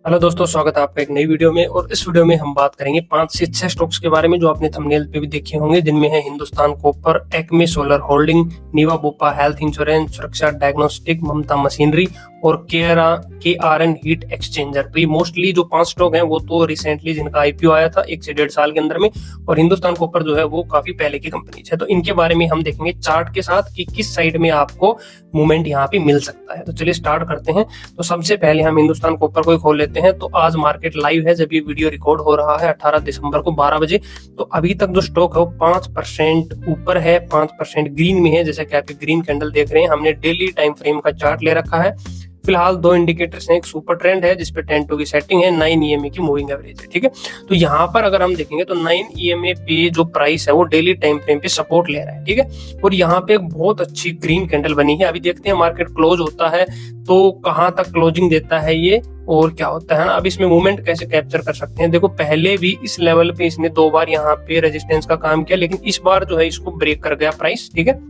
Hello दोस्तों, स्वागत है आपका एक नई वीडियो में। और इस वीडियो में हम बात करेंगे 5 से 6 स्टॉक्स के बारे में जो आपने थंबनेल पे भी देखे होंगे, जिनमें है Hindustan copper, Acme Solar Holding, Niva Bupa health insurance, Suraksha diagnostic, Mamata machinery और KRN हीट एक्सचेंजर। तो ये मोस्टली जो 5 स्टॉक हैं वो तो रिसेंटली जिनका IPO आया था 1 से 1.5 साल के अंदर में, और हिंदुस्तान कॉपर जो है वो काफी पहले की कंपनी है। तो इनके बारे में हम देखेंगे चार्ट के साथ कि किस साइड में आपको मूवमेंट यहाँ पे मिल सकता है। तो चलिए स्टार्ट करते हैं। तो सबसे पहले हम हिंदुस्तान कॉपर को खोल लेते हैं। तो आज मार्केट लाइव है, जब ये वीडियो रिकॉर्ड हो रहा है 18 दिसंबर को 12 बजे। तो अभी तक जो स्टॉक है वो 5% ऊपर है, 5% ग्रीन में है। जैसे कि आप ग्रीन कैंडल देख रहे हैं, हमने डेली टाइम फ्रेम का चार्ट ले रखा है। फिलहाल 2 इंडिकेटर्स हैं, एक सुपर ट्रेंड है जिसपे 10-2 की सेटिंग है, 9 EMA की मूविंग एवरेज है। ठीक है, तो यहाँ पर अगर हम देखेंगे तो 9 EMA पे जो प्राइस है वो डेली टाइम फ्रेम पे सपोर्ट ले रहा है। ठीक है, और यहाँ पे एक बहुत अच्छी ग्रीन कैंडल बनी है। अभी देखते हैं मार्केट क्लोज होता है तो कहाँ तक क्लोजिंग देता है ये और क्या होता है ना। अब इसमें मूवमेंट कैसे कैप्चर कर सकते हैं, देखो पहले भी इस लेवल पे इसने 2 बार यहाँ पे रेजिस्टेंस का काम किया, लेकिन इस बार जो है इसको ब्रेक कर गया प्राइस। ठीक है,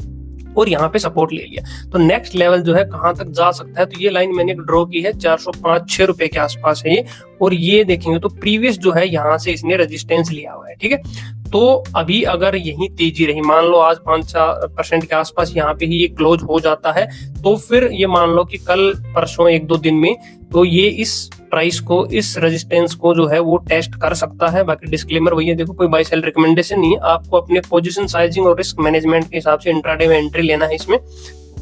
और यहाँ पे सपोर्ट ले लिया। तो नेक्स्ट लेवल जो है कहां तक जा सकता है, तो ये लाइन मैंने ड्रॉ की है 405-6 रुपए के आसपास है ये। और ये देखेंगे तो प्रीवियस जो है यहाँ से इसने रेजिस्टेंस लिया हुआ है। ठीक है, तो अभी अगर यही तेजी रही, मान लो आज 5% के आसपास यहाँ पे ही ये क्लोज हो जाता है, तो फिर ये मान लो कि कल परसों 1-2 दिन में तो ये इस प्राइस को, इस रेजिस्टेंस को जो है वो टेस्ट कर सकता है। बाकी डिस्क्लेमर वही है, देखो कोई बाय सेल रिकमेंडेशन नहीं है, आपको अपने पोजीशन साइजिंग और रिस्क मैनेजमेंट के हिसाब से इंट्राडे में एंट्री लेना है इसमें।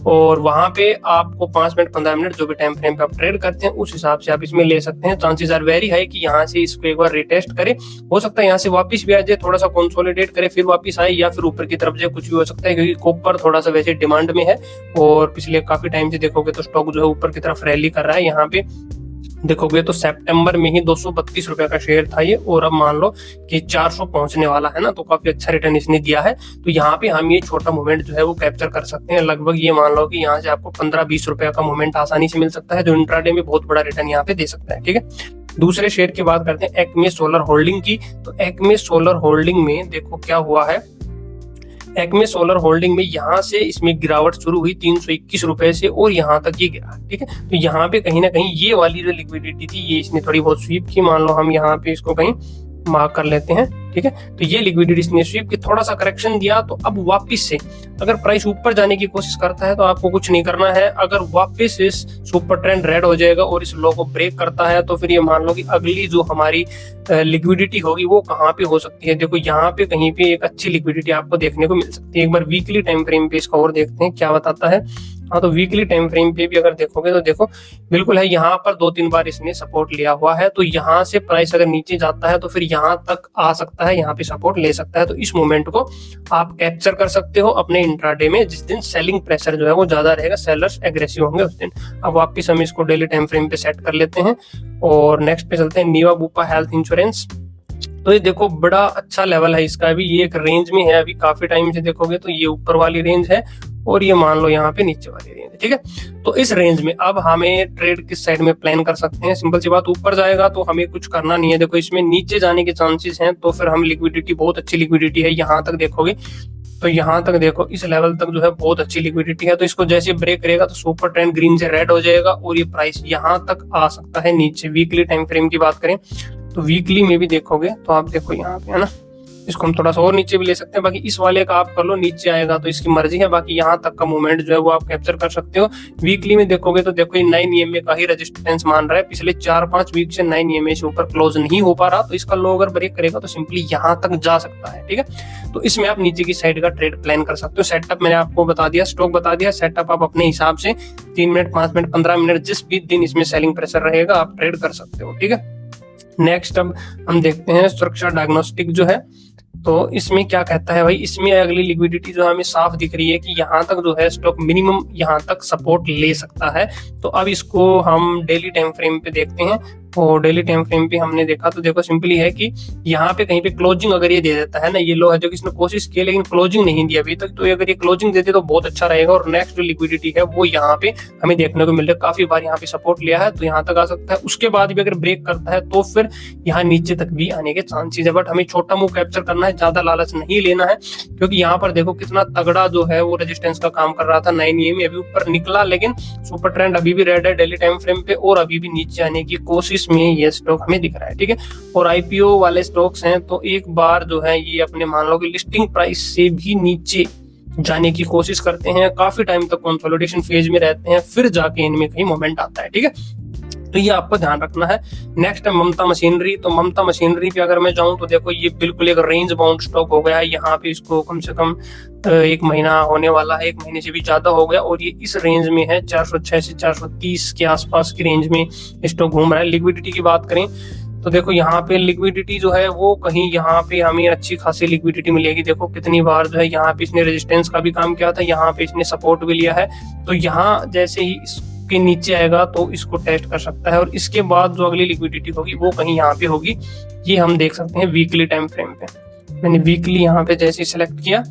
और वहां पे आपको 5 मिनट 15 मिनट जो भी टाइम फ्रेम पे आप ट्रेड करते हैं उस हिसाब से आप इसमें ले सकते हैं। चांसेस आर वेरी हाई कि यहाँ से इसको एक बार रिटेस्ट करे, हो सकता है यहाँ से वापस भी आ जाए, थोड़ा सा कंसोलिडेट करे फिर वापस आए, या फिर ऊपर की तरफ जाए, कुछ भी हो सकता है। क्योंकि कॉपर थोड़ा सा वैसे डिमांड में है और पिछले काफी टाइम से देखोगे तो स्टॉक जो है ऊपर की तरफ रैली कर रहा है। यहाँ पे देखोगे तो सितंबर में ही 232 रुपए का शेयर था ये, और अब मान लो कि 400 पहुंचने वाला है ना, तो काफी अच्छा रिटर्न इसने दिया है। तो यहाँ पे हम ये छोटा मूवमेंट जो है वो कैप्चर कर सकते हैं। लगभग ये मान लो कि यहाँ से आपको 15-20 रुपए का मूवमेंट आसानी से मिल सकता है, जो इंट्राडे में बहुत बड़ा रिटर्न यहाँ पे दे सकता है। ठीक है, दूसरे शेयर की बात करते हैं एक्मे सोलर होल्डिंग की। तो एक्मे सोलर होल्डिंग में देखो क्या हुआ है। एक्मे सोलर होल्डिंग में यहाँ से इसमें गिरावट शुरू हुई 321 रुपए से, और यहाँ तक ये गिरा। ठीक है, तो यहाँ पे कहीं ना कहीं ये वाली जो लिक्विडिटी थी ये इसने थोड़ी बहुत स्वीप की। मान लो हम यहाँ पे इसको कहीं मार्क कर लेते हैं। ठीक है, तो ये लिक्विडिटी इसने स्वीप की, थोड़ा सा करेक्शन दिया। तो अब वापस से अगर प्राइस ऊपर जाने की कोशिश करता है तो आपको कुछ नहीं करना है। अगर वापस इस सुपर ट्रेंड रेड हो जाएगा और इस लो को ब्रेक करता है, तो फिर ये मान लो कि अगली जो हमारी लिक्विडिटी होगी वो कहाँ पे हो सकती है। देखो यहाँ पे कहीं पे एक अच्छी लिक्विडिटी आपको देखने को मिल सकती है। एक बार वीकली टाइम फ्रेम पे इसका और देखते हैं क्या बताता है। हाँ, तो वीकली टाइम फ्रेम पे भी अगर देखोगे तो देखो बिल्कुल है, यहाँ पर 2-3 बार इसने सपोर्ट लिया हुआ है। तो यहाँ से प्राइस अगर नीचे जाता है तो फिर यहाँ तक आ सकता है, यहाँ पे सपोर्ट ले सकता है। तो इस मोमेंट को आप कैप्चर कर सकते हो अपने इंट्राडे में, जिस दिन सेलिंग प्रेशर जो है वो ज्यादा रहेगा, सेलर्स एग्रेसिव होंगे उस दिन। अब वापिस हम इसको डेली टाइम फ्रेम पे सेट कर लेते हैं और नेक्स्ट पे चलते हैं, नीवा बुपा हेल्थ इंश्योरेंस। तो ये देखो बड़ा अच्छा लेवल है इसका, अभी ये एक रेंज में है। अभी काफी टाइम से देखोगे तो ये ऊपर वाली रेंज है और ये मान लो यहाँ पे नीचे वाली रेंज है। ठीक है, तो इस रेंज में अब हमें ट्रेड किस साइड में प्लान कर सकते हैं। सिंपल सी बात, ऊपर जाएगा तो हमें कुछ करना नहीं है। देखो इसमें नीचे जाने के चांसेस हैं, तो फिर हम लिक्विडिटी, बहुत अच्छी लिक्विडिटी है, यहाँ तक देखोगे तो यहाँ तक देखो इस लेवल तक जो है बहुत अच्छी लिक्विडिटी है। तो इसको जैसे ब्रेक करेगा तो सुपर ट्रेंड ग्रीन से रेड हो जाएगा और ये प्राइस यहाँ तक आ सकता है नीचे। वीकली टाइम फ्रेम की बात करें तो वीकली में भी देखोगे तो आप देखो यहाँ पे है ना, इसको हम थोड़ा सा और नीचे भी ले सकते हैं। बाकी इस वाले का आप कर लो, नीचे आएगा तो इसकी मर्जी है। बाकी यहाँ तक का मूवमेंट जो है वो आप कैप्चर कर सकते हो। वीकली में देखोगे तो देखो ये 9 EMA का ही रेजिस्टेंस मान रहा है। पिछले 4-5 वीक से 9 EMA से ऊपर क्लोज नहीं हो पा रहा, तो इसका लो अगर ब्रेक करेगा तो सिंपली यहाँ तक जा सकता है। ठीक है, तो इसमें आप नीचे की साइड का ट्रेड प्लान कर सकते हो। सेटअप मैंने आपको बता दिया, स्टॉक बता दिया, सेटअप आप अपने हिसाब से 3 मिनट 5 मिनट 15 मिनट जिस भी दिन इसमें सेलिंग प्रेशर रहेगा आप ट्रेड कर सकते हो। ठीक है, नेक्स्ट अब हम देखते हैं सुरक्षा डायग्नोस्टिक जो है। तो इसमें क्या कहता है भाई, इसमें अगली लिक्विडिटी जो हमें साफ दिख रही है कि यहाँ तक जो है स्टॉक मिनिमम यहाँ तक सपोर्ट ले सकता है। तो अब इसको हम डेली टाइम फ्रेम पे देखते हैं। और डेली टाइम फ्रेम पे हमने देखा तो देखो सिंपली है कि यहाँ पे कहीं पे क्लोजिंग अगर ये दे देता है ना, ये लो है जो कि इसने कोशिश की लेकिन क्लोजिंग नहीं दिया अभी तक, तो अगर ये क्लोजिंग देते तो बहुत अच्छा रहेगा। और नेक्स्ट जो लिक्विडिटी है वो यहाँ पे हमें देखने को मिल रहा है, काफी बार यहाँ पे सपोर्ट लिया है तो यहाँ तक आ सकता है। उसके बाद भी अगर ब्रेक करता है तो फिर यहाँ नीचे तक भी आने के चांसेस है। बट हमें छोटा मूव कैप्चर करना है, ज्यादा लालच नहीं लेना है, क्योंकि यहाँ पर देखो कितना तगड़ा जो है वो रेजिस्टेंस का काम कर रहा था। 9 EMA अभी ऊपर निकला, लेकिन सुपर ट्रेंड अभी भी रेड है डेली टाइम फ्रेम पे और अभी भी नीचे आने की कोशिश जिसमें ये स्टॉक हमें दिख रहा है, ठीक है। और आईपीओ वाले स्टॉक्स हैं तो एक बार जो है ये अपने मान लो कि लिस्टिंग प्राइस से भी नीचे जाने की कोशिश करते हैं, काफी टाइम तक कंसोलिडेशन फेज में रहते हैं, फिर जाके इनमें कहीं मोमेंट आता है, ठीक है। तो ये आपको ध्यान रखना है। नेक्स्ट है ममता मशीनरी। तो ममता मशीनरी पे अगर मैं जाऊं तो देखो ये बिल्कुल एक रेंज बाउंड स्टॉक हो गया है। यहाँ पे इसको कम से कम 1 महीना होने वाला है, 1 महीने से भी ज्यादा हो गया, और ये इस रेंज में है 406 से 430 के आसपास की रेंज में स्टॉक घूम रहा है। लिक्विडिटी की बात करें तो देखो यहाँ पे लिक्विडिटी जो है वो कहीं यहाँ पे हमें अच्छी खासी लिक्विडिटी मिलेगी। देखो कितनी बार जो है यहाँ पे इसने रेजिस्टेंस का भी काम किया था, यहाँ पे इसने सपोर्ट भी लिया है। तो यहाँ जैसे ही के नीचे आएगा तो इसको टेस्ट कर सकता है, और इसके बाद जो अगली लिक्विडिटी होगी वो कहीं यहाँ पे होगी। ये हम देख सकते हैं वीकली टाइम फ्रेम पे। मैंने वीकली यहाँ पे जैसे सिलेक्ट किया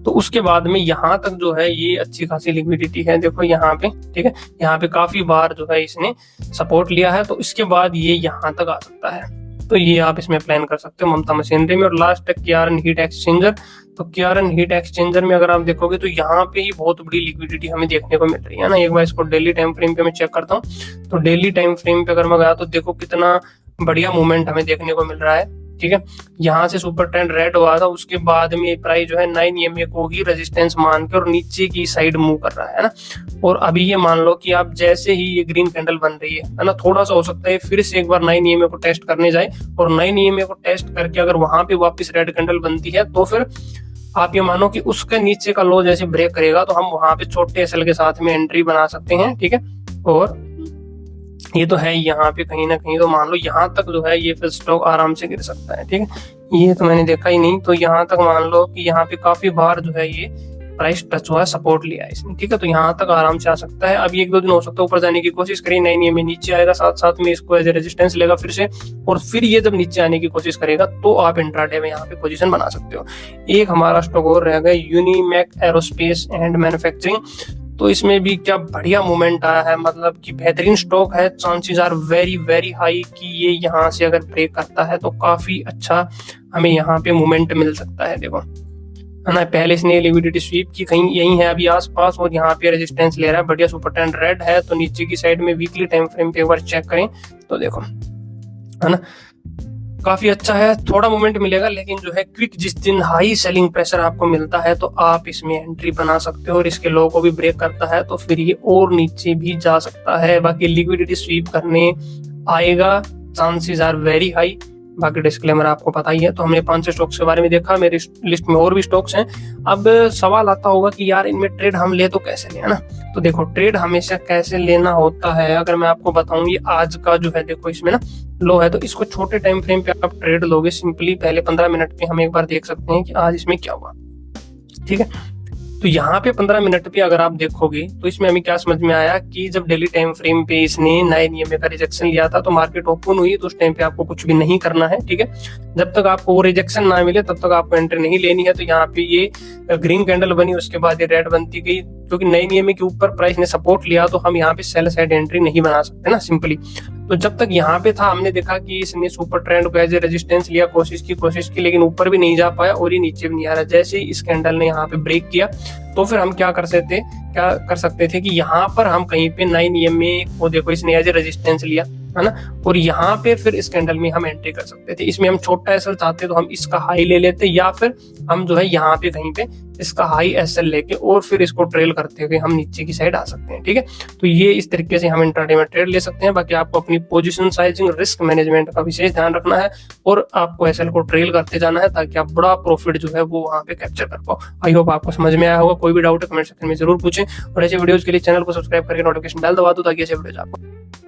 तो उसके बाद में यहाँ तक जो है ये अच्छी खासी लिक्विडिटी है। देखो यहाँ पे, ठीक है, यहाँ पे काफी बार जो है इसने सपोर्ट लिया है, तो इसके बाद ये यहाँ तक आ सकता है। तो ये आप इसमें प्लान कर सकते हो ममता मशीनरी में। और लास्ट है KRN हीट एक्सचेंजर। तो KRN हीट एक्सचेंजर में अगर आप देखोगे तो यहाँ पे ही बहुत बड़ी लिक्विडिटी हमें देखने को मिल रही है ना। एक बार इसको डेली टाइम फ्रेम पे मैं चेक करता हूँ। तो डेली टाइम फ्रेम पे अगर मैं गया तो देखो कितना बढ़िया मूवमेंट हमें देखने को मिल रहा है, ठीक है। यहाँ से सुपर ट्रेंड रेड हुआ था, उसके बाद में प्राइस जो है 9 EMA को ही रेजिस्टेंस मान के और नीचे की साइड मूव कर रहा है ना। और अभी ये मान लो कि आप जैसे ही ये ग्रीन कैंडल बन रही है ना, थोड़ा सा हो सकता है फिर से एक बार 9 EMA को टेस्ट करने जाए, और 9 EMA को टेस्ट करके अगर वहां पे वापस रेड कैंडल बनती है तो फिर आप ये मानो कि उसके नीचे का लो जैसे ब्रेक करेगा तो हम वहां पे छोटे एसएल के साथ में एंट्री बना सकते हैं, ठीक है। और ये तो है यहाँ पे कहीं ना कहीं, तो मान लो यहाँ तक जो है ये फिर स्टॉक आराम से गिर सकता है, ठीक है। ये तो मैंने देखा ही नहीं, तो यहाँ तक मान लो कि यहाँ पे काफी बार जो है ये प्राइस टच हुआ, सपोर्ट लिया है इसने, ठीक है। तो यहाँ तक आराम से आ सकता है। अब 1-2 दिन हो सकता है ऊपर जाने की कोशिश करें, 9 EMA नीचे आएगा, साथ साथ में इसको एज ए रेजिस्टेंस लेगा फिर से, और फिर ये जब नीचे आने की कोशिश करेगा तो आप इंट्राडे में यहाँ पे पोजीशन बना सकते हो। एक हमारा स्टॉक और रह गया यूनिमैक एरोस्पेस एंड मैन्युफैक्चरिंग। तो इसमें भी क्या बढ़िया मूवमेंट आया है, मतलब कि बेहतरीन स्टॉक है। Chances are very very high कि ये यहाँ से अगर ब्रेक करता है तो काफी अच्छा हमें यहाँ पे मूवमेंट मिल सकता है। देखो है ना, पहले इसने लिक्विडिटी स्वीप की, कहीं यही है अभी आसपास, और यहाँ पे रेजिस्टेंस ले रहा है, बढ़िया सुपर ट्रेंड रेड है। तो नीचे की साइड में वीकली टाइम फ्रेम पे एक बार चेक करें तो देखो है ना, काफी अच्छा है। थोड़ा मूवमेंट मिलेगा, लेकिन जो है क्विक जिस दिन हाई सेलिंग प्रेशर आपको मिलता है तो आप इसमें एंट्री बना सकते हो, और इसके लो को भी ब्रेक करता है तो फिर ये और नीचे भी जा सकता है। बाकी लिक्विडिटी स्वीप करने आएगा, चांसेस आर वेरी हाई। बाकी डिस्क्लेमर आपको पता ही है। तो हमने 5 स्टॉक्स के बारे में देखा, मेरी लिस्ट में और भी स्टॉक्स हैं। अब सवाल आता होगा कि यार इनमें ट्रेड हम ले तो कैसे ले, है ना। तो देखो ट्रेड हमेशा कैसे लेना होता है अगर मैं आपको बताऊं, ये आज का जो है देखो इसमें ना लो है, तो इसको छोटे टाइम फ्रेम पे आप ट्रेड लोगे सिंपली। पहले 15 मिनट पे हम एक बार देख सकते हैं कि आज इसमें क्या हुआ, ठीक है। तो यहाँ पे 15 मिनट पे अगर आप देखोगे तो इसमें हमें क्या समझ में आया कि जब डेली टाइम फ्रेम पे इसने 9 EMA का रिजेक्शन लिया था तो मार्केट ओपन हुई, तो उस टाइम पे आपको कुछ भी नहीं करना है, ठीक है। जब तक आपको वो रिजेक्शन ना मिले तब तक आपको एंट्री नहीं लेनी है। तो यहाँ पे ये ग्रीन कैंडल बनी, उसके बाद ये रेड बनती गई, क्योंकि 9 EMA के ऊपर प्राइस ने सपोर्ट लिया, तो हम यहाँ पे सेल साइड एंट्री नहीं बना सकते ना सिंपली। तो जब तक यहाँ पे था हमने देखा कि इसने सुपर ट्रेंड को एज ए रेजिस्टेंस लिया, कोशिश की, लेकिन ऊपर भी नहीं जा पाया और ये नीचे भी नहीं आ रहा। जैसे ही इस कैंडल ने यहाँ पे ब्रेक किया तो फिर हम क्या कर सकते थे कि यहाँ पर हम कहीं पे 9 EMA को देखो इसने एज ए रेजिस्टेंस लिया, है ना, और यहाँ पे फिर इस कैंडल में हम एंट्री कर सकते थे। इसमें हम छोटा एसएल चाहते तो हम इसका हाई ले लेते, या फिर हम जो है यहाँ पे कहीं पे इसका हाई एसएल लेके और फिर इसको ट्रेल करते हुए हम नीचे की साइड आ सकते हैं, ठीक है। तो ये इस तरीके से हम इंट्राडे में ट्रेड ले सकते हैं। बाकी आपको अपनी पोजीशन साइजिंग, रिस्क मैनेजमेंट का विशेष ध्यान रखना है, और आपको एसएल को ट्रेल करते जाना है ताकि आप बड़ा प्रॉफिट जो है वो वहाँ पे कैप्चर कर पाओ। आई होप आपको समझ में आया होगा। कोई भी डाउट है कमेंट सेक्शन में जरूर पूछें, और ऐसे वीडियोज के लिए चैनल को सब्सक्राइब करके नोटिफिकेशन बेल दबा दो ताकि ऐसे वीडियोज आपको